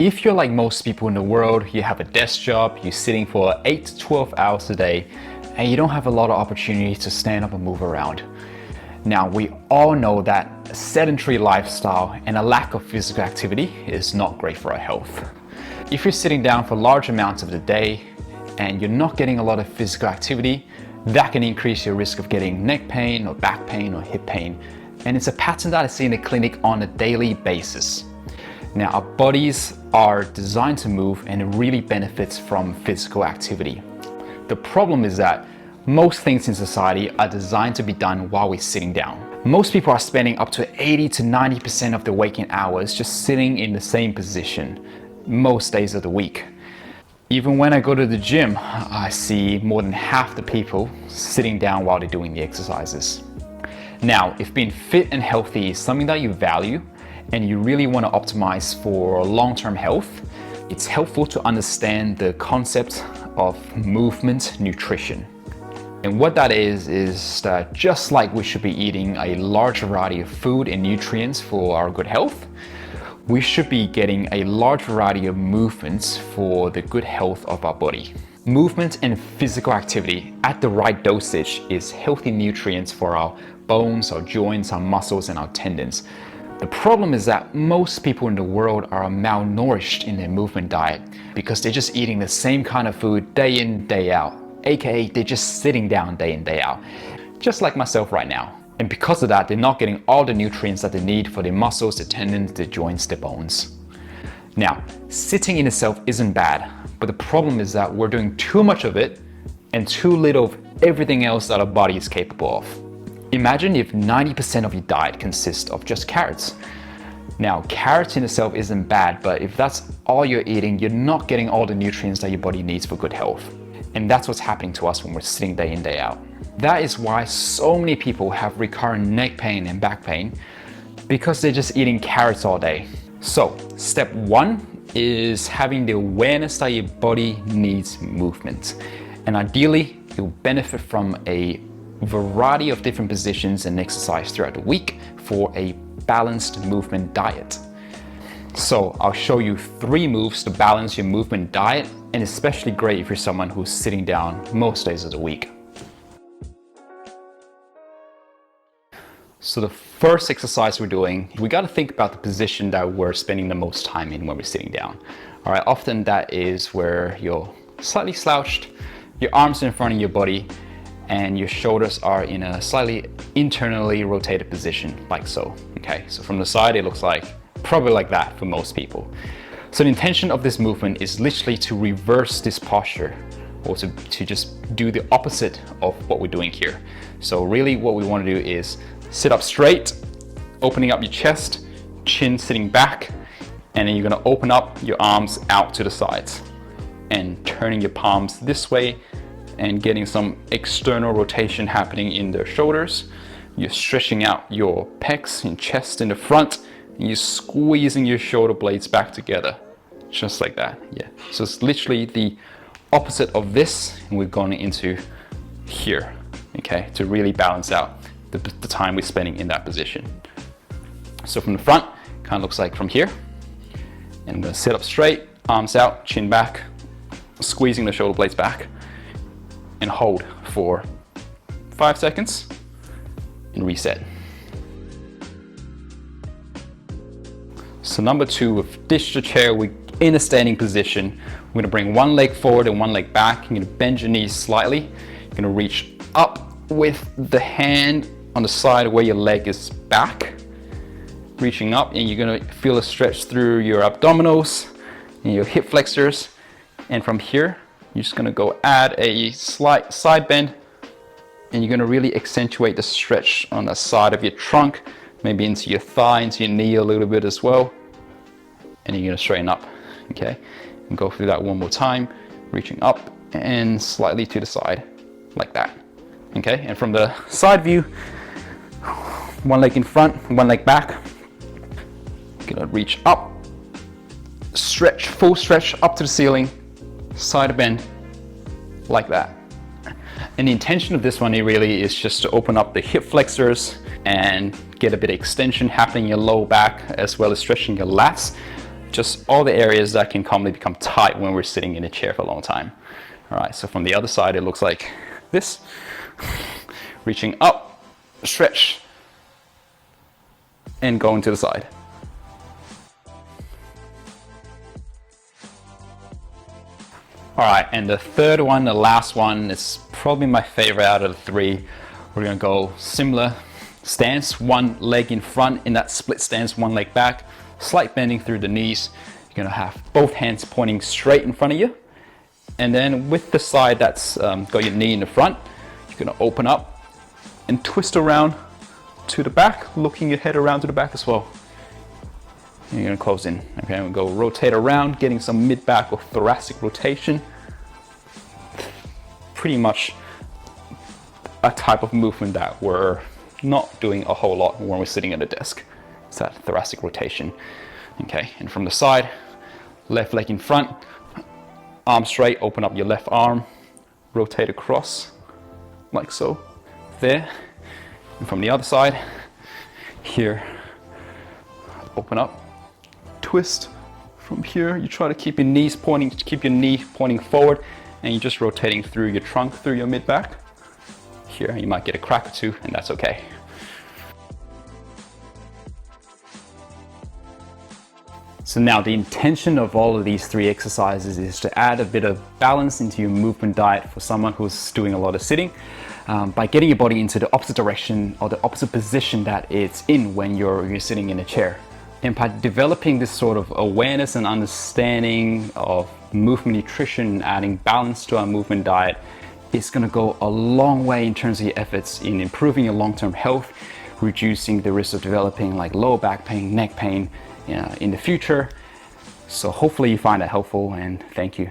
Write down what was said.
If you're like most people in the world, you have a desk job, you're sitting for 8 to 12 hours a day, and you don't have a lot of opportunity to stand up and move around. Now, we all know that a sedentary lifestyle and a lack of physical activity is not great for our health. If you're sitting down for large amounts of the day and you're not getting a lot of physical activity, that can increase your risk of getting neck pain or back pain or hip pain. And it's a pattern that I see in the clinic on a daily basis. Now, our bodies are designed to move and it really benefits from physical activity. The problem is that most things in society are designed to be done while we're sitting down. Most people are spending up to 80 to 90% of their waking hours just sitting in the same position most days of the week. Even when I go to the gym, I see more than half the people sitting down while they're doing the exercises. Now, if being fit and healthy is something that you value and you really want to optimize for long-term health, it's helpful to understand the concept of movement nutrition. And what that is that just like we should be eating a large variety of food and nutrients for our good health, we should be getting a large variety of movements for the good health of our body. Movement and physical activity at the right dosage is healthy nutrients for our bones, our joints, our muscles, and our tendons. The problem is that most people in the world are malnourished in their movement diet because they're just eating the same kind of food day in, day out, aka they're just sitting down day in, day out, just like myself right now. And because of that, they're not getting all the nutrients that they need for their muscles, their tendons, their joints, their bones. Now, sitting in itself isn't bad, but the problem is that we're doing too much of it and too little of everything else that our body is capable of. Imagine if 90% of your diet consists of just carrots. Now, carrots in itself isn't bad, but if that's all you're eating, you're not getting all the nutrients that your body needs for good health. And that's what's happening to us when we're sitting day in, day out. That is why so many people have recurrent neck pain and back pain, because they're just eating carrots all day. So, step one is having the awareness that your body needs movement. And ideally, you'll benefit from a variety of different positions and exercise throughout the week for a balanced movement diet. So I'll show you 3 moves to balance your movement diet, and especially great if you're someone who's sitting down most days of the week. So the first exercise we're doing, we got to think about the position that we're spending the most time in when we're sitting down. All right, often that is where you're slightly slouched, your arms in front of your body, and your shoulders are in a slightly internally rotated position, like so. Okay, so from the side, it looks like probably like that for most people. So the intention of this movement is literally to reverse this posture, or to just do the opposite of what we're doing here. So really what we want to do is sit up straight, opening up your chest, chin sitting back, and then you're going to open up your arms out to the sides and turning your palms this way and getting some external rotation happening in the shoulders. You're stretching out your pecs and chest in the front, and you're squeezing your shoulder blades back together, just like that. Yeah, so it's literally the opposite of this, and we've gone into here, okay, to really balance out the time we're spending in that position. So from the front, kind of looks like from here, and I'm gonna sit up straight, arms out, chin back, squeezing the shoulder blades back, and hold for 5 seconds and reset. So number 2, we've ditched the chair, we're in a standing position. We're gonna bring one leg forward and one leg back. You're gonna bend your knees slightly. You're gonna reach up with the hand on the side where your leg is back, reaching up, and you're gonna feel a stretch through your abdominals and your hip flexors. And from here, you're just gonna go add a slight side bend, and you're gonna really accentuate the stretch on the side of your trunk, maybe into your thigh, into your knee a little bit as well. And you're gonna straighten up, okay? And go through that one more time, reaching up and slightly to the side, like that, okay? And from the side view, one leg in front, one leg back. You're gonna reach up, stretch, full stretch up to the ceiling, side bend, like that. And the intention of this one really is just to open up the hip flexors and get a bit of extension happening in your low back, as well as stretching your lats. just all the areas that can commonly become tight when we're sitting in a chair for a long time. All right, so from the other side, it looks like this. Reaching up, stretch, and going to the side. All right, and the third one, the last one, is probably my favorite out of the three. We're gonna go similar stance, one leg in front in that split stance, one leg back, slight bending through the knees. You're gonna have both hands pointing straight in front of you. And then with the side that's got your knee in the front, you're gonna open up and twist around to the back, looking your head around to the back as well. And you're gonna close in. Okay, we'll go rotate around, getting some mid-back or thoracic rotation. Pretty much a type of movement that we're not doing a whole lot when we're sitting at a desk. It's that thoracic rotation. Okay, and from the side, left leg in front, arm straight, open up your left arm, rotate across like so, there. And from the other side, here, open up, twist from here. You try to keep your knees pointing, keep your knee pointing forward, and you're just rotating through your trunk, through your mid-back. Here, you might get a crack or two, and that's okay. So now the intention of all of these three exercises is to add a bit of balance into your movement diet for someone who's doing a lot of sitting, by getting your body into the opposite direction or the opposite position that it's in when you're sitting in a chair. And by developing this sort of awareness and understanding of movement nutrition, adding balance to our movement diet, it's going to go a long way in terms of your efforts in improving your long-term health, reducing the risk of developing like lower back pain, neck pain in the future. So hopefully you find that helpful, and thank you.